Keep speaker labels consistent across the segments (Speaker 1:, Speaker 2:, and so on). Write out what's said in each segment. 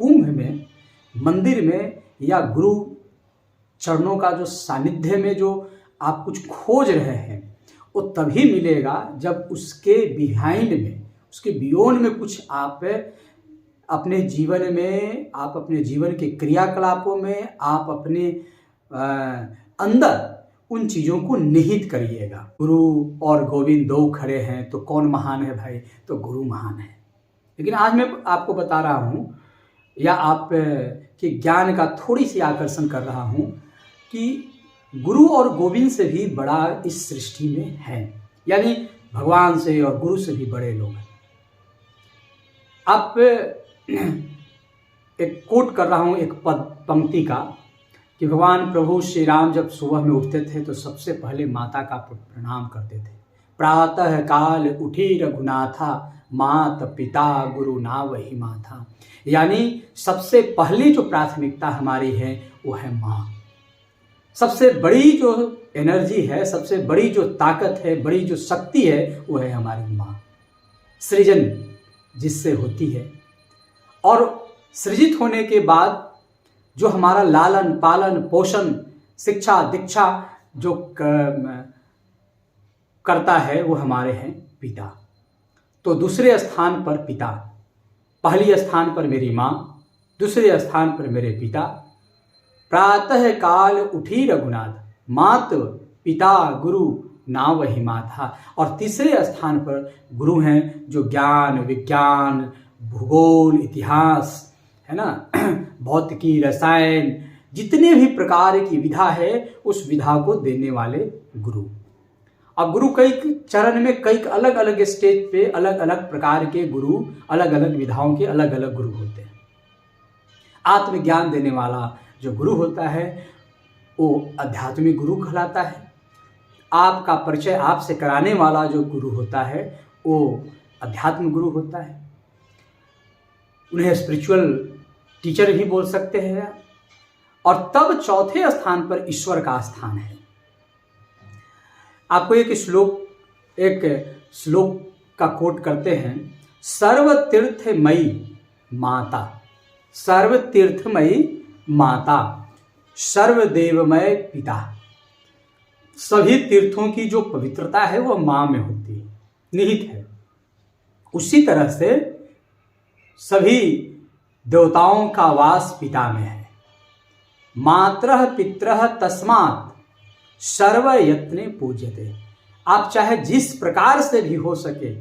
Speaker 1: कुंभ में, मंदिर में या गुरु चरणों का जो सानिध्य में जो आप कुछ खोज रहे हैं वो तभी मिलेगा जब उसके बिहाइंड में, उसके बियॉन्ड में कुछ आप अपने जीवन में, आप अपने जीवन के क्रियाकलापों में, आप अपने अंदर उन चीज़ों को निहित करिएगा। गुरु और गोविंद दो खड़े हैं तो कौन महान है भाई? तो गुरु महान है। लेकिन आज मैं आपको बता रहा हूँ या आप के ज्ञान का थोड़ी सी आकर्षण कर रहा हूँ कि गुरु और गोविंद से भी बड़ा इस सृष्टि में है, यानी भगवान से और गुरु से भी बड़े लोग हैं। आप एक कोट कर रहा हूँ एक पंक्ति का कि भगवान प्रभु श्री राम जब सुबह में उठते थे तो सबसे पहले माता का प्रणाम करते थे। प्रातः काल उठी रघुनाथा, मात पिता गुरु ना वही माथा। यानी सबसे पहली जो प्राथमिकता हमारी है वो है माँ। सबसे बड़ी जो एनर्जी है, सबसे बड़ी जो ताकत है, बड़ी जो शक्ति है वो है हमारी माँ। सृजन जिससे होती है और सृजित होने के बाद जो हमारा लालन पालन पोषण शिक्षा दीक्षा जो करता है वो हमारे हैं पिता। तो दूसरे स्थान पर पिता, पहली स्थान पर मेरी माँ, दूसरे स्थान पर मेरे पिता। प्रातः काल उठी रघुनाथ, मात पिता गुरु ना वही माथा। और तीसरे स्थान पर गुरु हैं जो ज्ञान विज्ञान भूगोल इतिहास है ना, भौतिकी रसायन जितने भी प्रकार की विधा है उस विधा को देने वाले गुरु। अब गुरु कई चरण में कई अलग अलग स्टेज पे अलग अलग प्रकार के गुरु, अलग अलग विधाओं के अलग अलग गुरु होते हैं। आत्मज्ञान देने वाला जो गुरु होता है वो आध्यात्मिक गुरु कहलाता है। आपका परिचय आपसे कराने वाला जो गुरु होता है वो अध्यात्म गुरु होता है। उन्हें स्पिरिचुअल टीचर भी बोल सकते हैं। और तब चौथे स्थान पर ईश्वर का स्थान है। आपको एक श्लोक का कोट करते हैं, सर्व तीर्थमयी माता, सर्व तीर्थमयी माता, सर्वदेवमय पिता। सभी तीर्थों की जो पवित्रता है वो माँ में होती है, निहित है। उसी तरह से सभी देवताओं का वास पिता में है। मात्रः पितरः तस्मात् सर्व यत्ने पूज्यते। आप चाहे जिस प्रकार से भी हो सके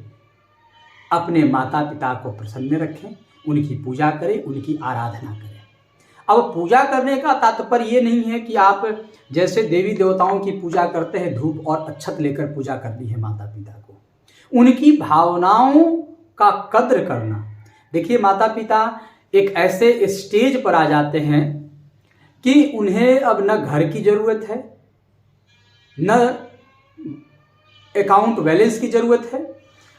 Speaker 1: अपने माता पिता को प्रसन्न रखें, उनकी पूजा करें, उनकी आराधना करें। अब पूजा करने का तात्पर्य ये नहीं है कि आप जैसे देवी देवताओं की पूजा करते हैं धूप और अक्षत लेकर पूजा करनी है माता पिता को। उनकी भावनाओं का कद्र करना। देखिए माता पिता एक ऐसे स्टेज पर आ जाते हैं कि उन्हें अब न घर की जरूरत है, न अकाउंट बैलेंस की जरूरत है,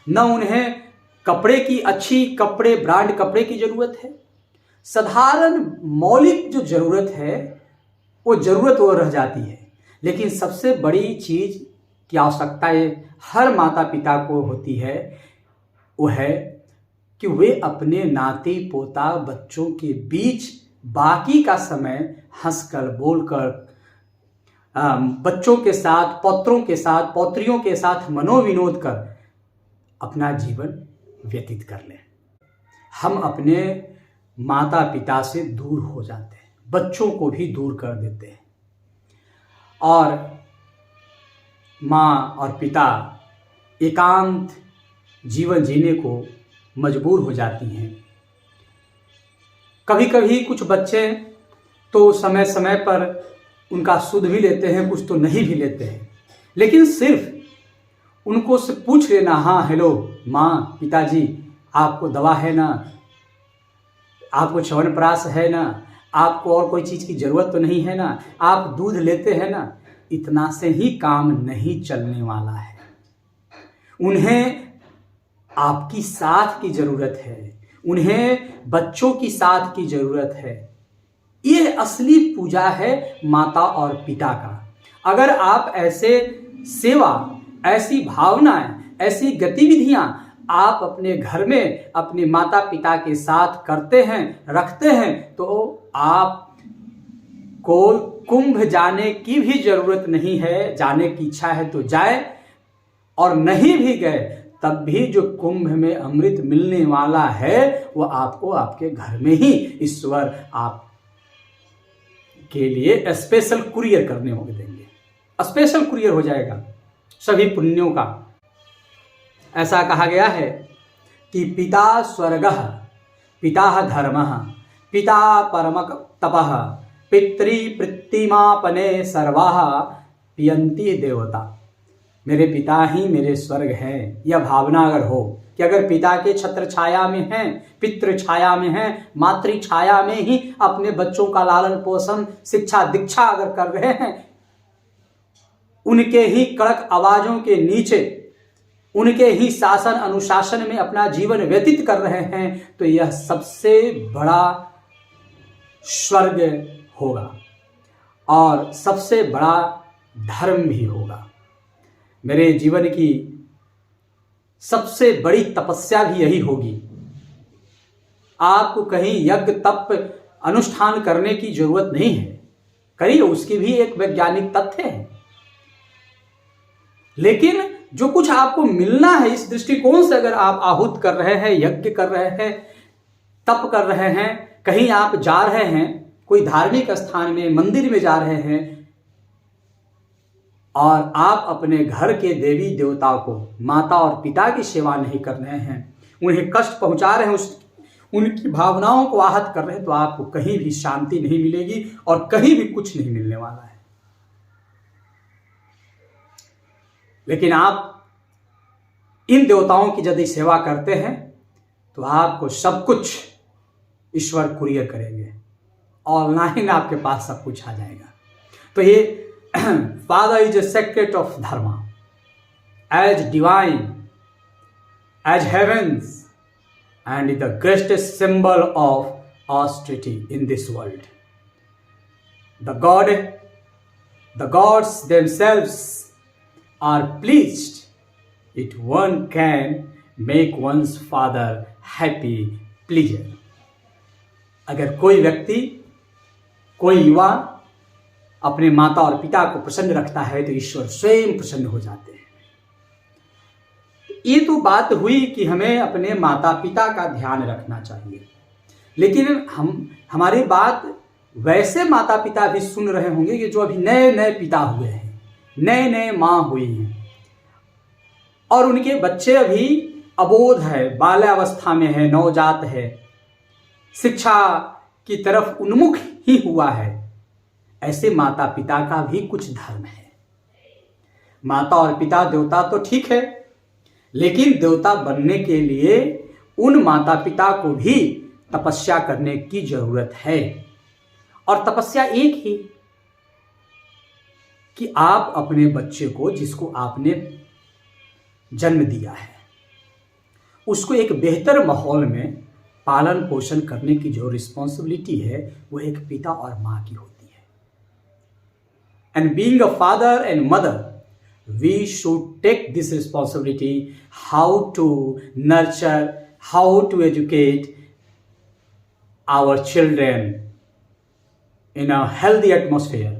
Speaker 1: न उन्हें कपड़े की अच्छी कपड़े ब्रांड कपड़े की जरूरत है। साधारण मौलिक जो जरूरत है वो जरूरत वो रह जाती है। लेकिन सबसे बड़ी चीज की आवश्यकताएं हर माता पिता को होती है वो है कि वे अपने नाती पोता बच्चों के बीच बाकी का समय हंसकर बोलकर बच्चों के साथ पौत्रों के साथ पौत्रियों के साथ मनोविनोद कर अपना जीवन व्यतीत कर लें। हम अपने माता पिता से दूर हो जाते हैं, बच्चों को भी दूर कर देते हैं और माँ और पिता एकांत जीवन जीने को मजबूर हो जाती हैं। कभी कभी कुछ बच्चे तो समय समय पर उनका सुध भी लेते हैं, कुछ तो नहीं भी लेते हैं, लेकिन सिर्फ उनको से पूछ लेना, हाँ हेलो माँ पिताजी आपको दवा है ना, आपको च्यवनप्राश है ना, आपको और कोई चीज़ की ज़रूरत तो नहीं है ना, आप दूध लेते हैं ना, इतना से ही काम नहीं चलने वाला है। उन्हें आपकी साथ की ज़रूरत है, उन्हें बच्चों की साथ की ज़रूरत है। ये असली पूजा है माता और पिता का। अगर आप ऐसे सेवा, ऐसी भावनाएं, ऐसी गतिविधियां आप अपने घर में अपने माता पिता के साथ करते हैं, रखते हैं, तो आप को कुंभ जाने की भी जरूरत नहीं है। जाने की इच्छा है तो जाए, और नहीं भी गए तब भी जो कुंभ में अमृत मिलने वाला है वो आपको आपके घर में ही ईश्वर आप के लिए स्पेशल कुरियर करने होंगे, देंगे। स्पेशल कुरियर हो जाएगा सभी पुण्यों का। ऐसा कहा गया है कि पिता स्वर्गः, पिता धर्मः, पिता परमक तपः, पितृप्रीतिमापने सर्वाः पियन्ति देवता। मेरे पिता ही मेरे स्वर्ग हैं। यह भावना अगर हो कि अगर पिता के छत्र छाया में हैं, पितृ छाया में हैं, मातृ छाया में ही अपने बच्चों का लालन पोषण शिक्षा दीक्षा अगर कर रहे हैं, उनके ही कड़क आवाजों के नीचे, उनके ही शासन अनुशासन में अपना जीवन व्यतीत कर रहे हैं, तो यह सबसे बड़ा स्वर्ग होगा और सबसे बड़ा धर्म भी होगा। मेरे जीवन की सबसे बड़ी तपस्या भी यही होगी। आपको कहीं यज्ञ तप अनुष्ठान करने की जरूरत नहीं है, करिए, उसकी भी एक वैज्ञानिक तथ्य है। लेकिन जो कुछ आपको मिलना है, इस दृष्टिकोण से अगर आप आहूत कर रहे हैं, यज्ञ कर रहे हैं, तप कर रहे हैं, कहीं आप जा रहे हैं, कोई धार्मिक स्थान में मंदिर में जा रहे हैं, और आप अपने घर के देवी देवताओं को, माता और पिता की सेवा नहीं कर रहे हैं, उन्हें कष्ट पहुंचा रहे हैं, उनकी भावनाओं को आहत कर रहे हैं, तो आपको कहीं भी शांति नहीं मिलेगी और कहीं भी कुछ नहीं मिलने वाला है। लेकिन आप इन देवताओं की यदि सेवा करते हैं तो आपको सब कुछ ईश्वर कुरियर करेंगे, ऑनलाइन आपके पास सब कुछ आ जाएगा। तो ये Father is a secret of dharma, as divine as heavens, and is the greatest symbol of austerity in this world. The gods themselves are pleased if one can make one's father happy, pleasure. अगर कोई व्यक्ति, कोई युवा अपने माता और पिता को प्रसन्न रखता है तो ईश्वर स्वयं प्रसन्न हो जाते हैं। ये तो बात हुई कि हमें अपने माता पिता का ध्यान रखना चाहिए, लेकिन हमारी बात वैसे माता पिता भी सुन रहे होंगे कि जो अभी नए नए पिता हुए हैं, नए नए माँ हुई हैं, और उनके बच्चे अभी अबोध है, बाल्यावस्था में है, नवजात है, शिक्षा की तरफ उन्मुख ही हुआ है। ऐसे माता पिता का भी कुछ धर्म है। माता और पिता देवता तो ठीक है, लेकिन देवता बनने के लिए उन माता पिता को भी तपस्या करने की जरूरत है। और तपस्या एक ही कि आप अपने बच्चे को, जिसको आपने जन्म दिया है, उसको एक बेहतर माहौल में पालन पोषण करने की जो रिस्पॉन्सिबिलिटी है वो एक पिता और माँ की होती है। And being a father and mother, we should take this responsibility, how to nurture, how to educate our children in a healthy atmosphere.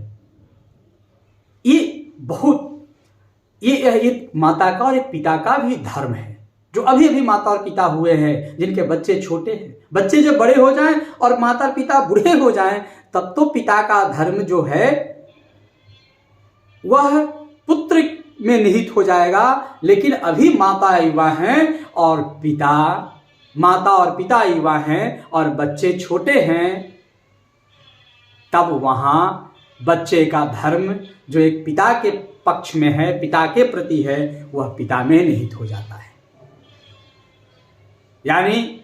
Speaker 1: ये एक माता का और एक पिता का भी धर्म है। जो अभी अभी माता और पिता हुए हैं, जिनके बच्चे छोटे हैं, बच्चे जब बड़े हो जाएं और माता पिता बूढ़े हो जाएं, तब तो पिता का धर्म जो है वह पुत्र में निहित हो जाएगा। लेकिन अभी माता युवा हैं और माता और पिता युवा हैं और बच्चे छोटे हैं, तब वहां बच्चे का धर्म जो एक पिता के पक्ष में है, पिता के प्रति है, वह पिता में निहित हो जाता है। यानी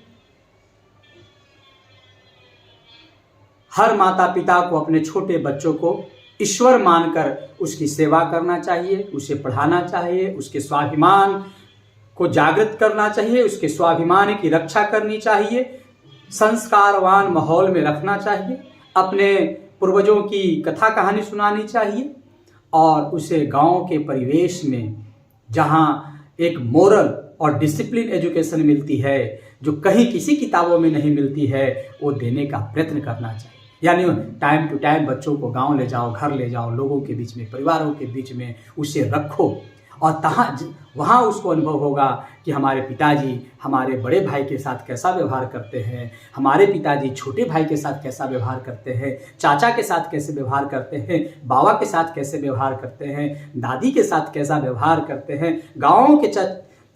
Speaker 1: हर माता पिता को अपने छोटे बच्चों को ईश्वर मानकर उसकी सेवा करना चाहिए, उसे पढ़ाना चाहिए, उसके स्वाभिमान को जागृत करना चाहिए, उसके स्वाभिमान की रक्षा करनी चाहिए, संस्कारवान माहौल में रखना चाहिए, अपने पूर्वजों की कथा कहानी सुनानी चाहिए, और उसे गांव के परिवेश में जहां एक मोरल और डिसिप्लिन एजुकेशन मिलती है, जो कहीं किसी किताबों में नहीं मिलती है, वो देने का प्रयत्न करना चाहिए। यानी टाइम टू टाइम बच्चों को गांव ले जाओ, घर ले जाओ, लोगों के बीच में, परिवारों के बीच में उसे रखो, और वहाँ उसको अनुभव होगा कि हमारे पिताजी हमारे बड़े भाई के साथ कैसा व्यवहार करते हैं, हमारे पिताजी छोटे भाई के साथ कैसा व्यवहार करते हैं, चाचा के साथ कैसे व्यवहार करते हैं, बाबा के साथ कैसे व्यवहार करते हैं, दादी के साथ कैसा व्यवहार करते हैं, गाँव के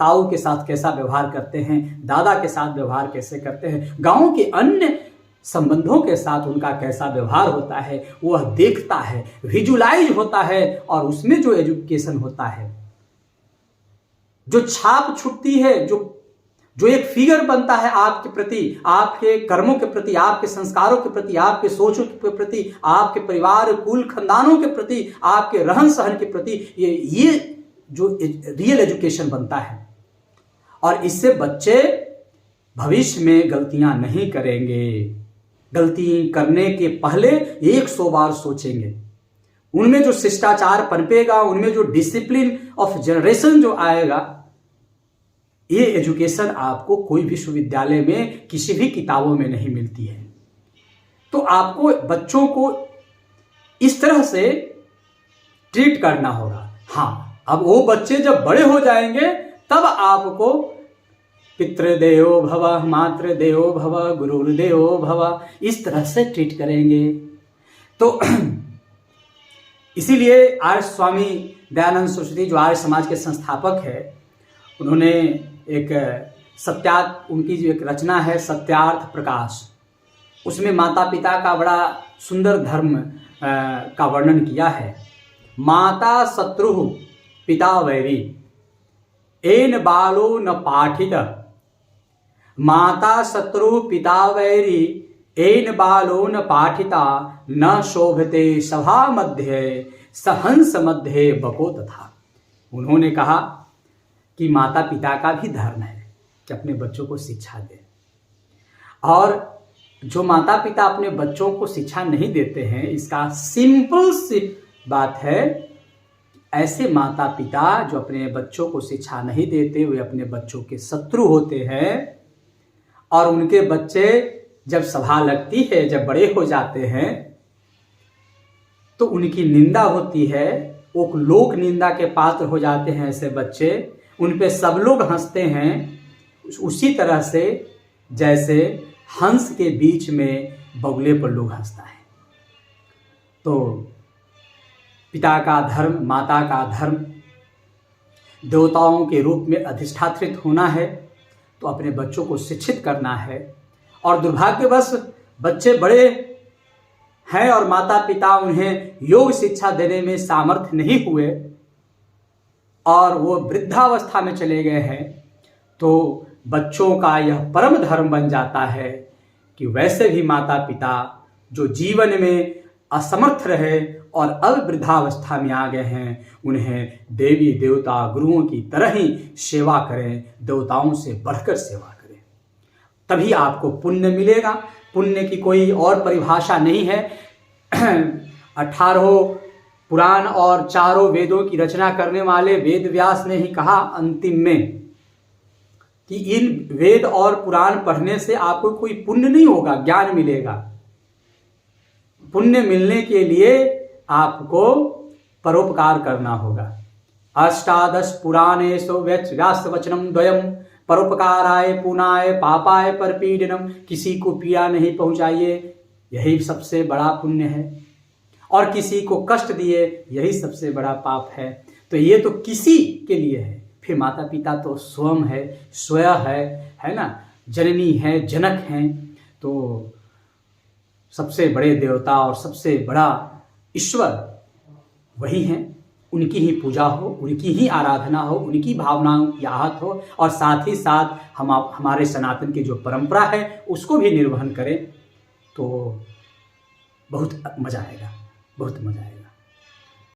Speaker 1: ताऊ के साथ कैसा व्यवहार करते हैं, दादा के साथ व्यवहार कैसे करते हैं, गाँव के अन्य संबंधों के साथ उनका कैसा व्यवहार होता है, वह देखता है, विजुलाइज होता है, और उसमें जो एजुकेशन होता है, जो छाप छुटती है, जो एक फिगर बनता है आपके प्रति, आपके कर्मों के प्रति, आपके संस्कारों के प्रति, आपके सोचों के प्रति, आपके परिवार कुल खानदानों के प्रति, आपके रहन सहन के प्रति, ये जो रियल एजुकेशन बनता है। और इससे बच्चे भविष्य में गलतियां नहीं करेंगे, गलती करने के पहले 100 बार सोचेंगे, उनमें जो शिष्टाचार पनपेगा, उनमें जो डिसिप्लिन ऑफ जनरेशन जो आएगा, ये एजुकेशन आपको कोई विश्वविद्यालय में किसी भी किताबों में नहीं मिलती है। तो आपको बच्चों को इस तरह से ट्रीट करना होगा। हाँ, अब वो बच्चे जब बड़े हो जाएंगे तब आपको पितृदेवो भव, मातृदेवो भव, गुरुर्देवो भव, इस तरह से ट्रीट करेंगे। तो इसीलिए आर्य स्वामी दयानंद सरस्वती जो आर्य समाज के संस्थापक है, उन्होंने उनकी जो एक रचना है सत्यार्थ प्रकाश, उसमें माता पिता का बड़ा सुंदर धर्म का वर्णन किया है। माता शत्रु पिता वैरी, एन बालो न पाठित, माता शत्रु पिता वैरी, एन बालो न पाठिता, न शोभते सभा मध्य, सहंस मध्य बको तथा। उन्होंने कहा कि माता पिता का भी धर्म है कि अपने बच्चों को शिक्षा दें, और जो माता पिता अपने बच्चों को शिक्षा नहीं देते हैं, इसका सिंपल सी बात है, ऐसे माता पिता जो अपने बच्चों को शिक्षा नहीं देते, वे अपने बच्चों के शत्रु होते हैं। और उनके बच्चे जब सभा लगती है, जब बड़े हो जाते हैं, तो उनकी निंदा होती है, वो लोक निंदा के पात्र हो जाते हैं ऐसे बच्चे, उन पे सब लोग हंसते हैं, उसी तरह से जैसे हंस के बीच में बगुले पर लोग हंसता है। तो पिता का धर्म, माता का धर्म, देवताओं के रूप में अधिष्ठात्रित होना है, तो अपने बच्चों को शिक्षित करना है। और दुर्भाग्यवश बच्चे बड़े हैं और माता पिता उन्हें योग शिक्षा देने में सामर्थ्य नहीं हुए और वो वृद्धावस्था में चले गए हैं, तो बच्चों का यह परम धर्म बन जाता है कि वैसे भी माता पिता जो जीवन में असमर्थ रहे और अब वृद्धावस्था में आ गए हैं, उन्हें देवी देवता गुरुओं की तरह ही सेवा करें, देवताओं से बढ़कर सेवा करें, तभी आपको पुण्य मिलेगा। पुण्य की कोई और परिभाषा नहीं है। 18 पुराण और 4 वेदों की रचना करने वाले वेद व्यास ने ही कहा अंतिम में कि इन वेद और पुराण पढ़ने से आपको कोई पुण्य नहीं होगा, ज्ञान मिलेगा। पुण्य मिलने के लिए आपको परोपकार करना होगा। 18 पुराणेषु व्यास वचनम द्वयम, परोपकाराय पुनाय पापाय परपीडनम, किसी को पीड़ा नहीं पहुंचाइए, यही सबसे बड़ा पुण्य है, और किसी को कष्ट दिए, यही सबसे बड़ा पाप है। तो ये तो किसी के लिए है, फिर माता पिता तो स्वयं है ना, जननी है, जनक हैं, तो सबसे बड़े देवता और सबसे बड़ा ईश्वर वही हैं। उनकी ही पूजा हो, उनकी ही आराधना हो, उनकी भावनाओं की आहत हो, और साथ ही साथ हमारे सनातन की जो परंपरा है उसको भी निर्वहन करें, तो बहुत मज़ा आएगा, बहुत मज़ा आएगा।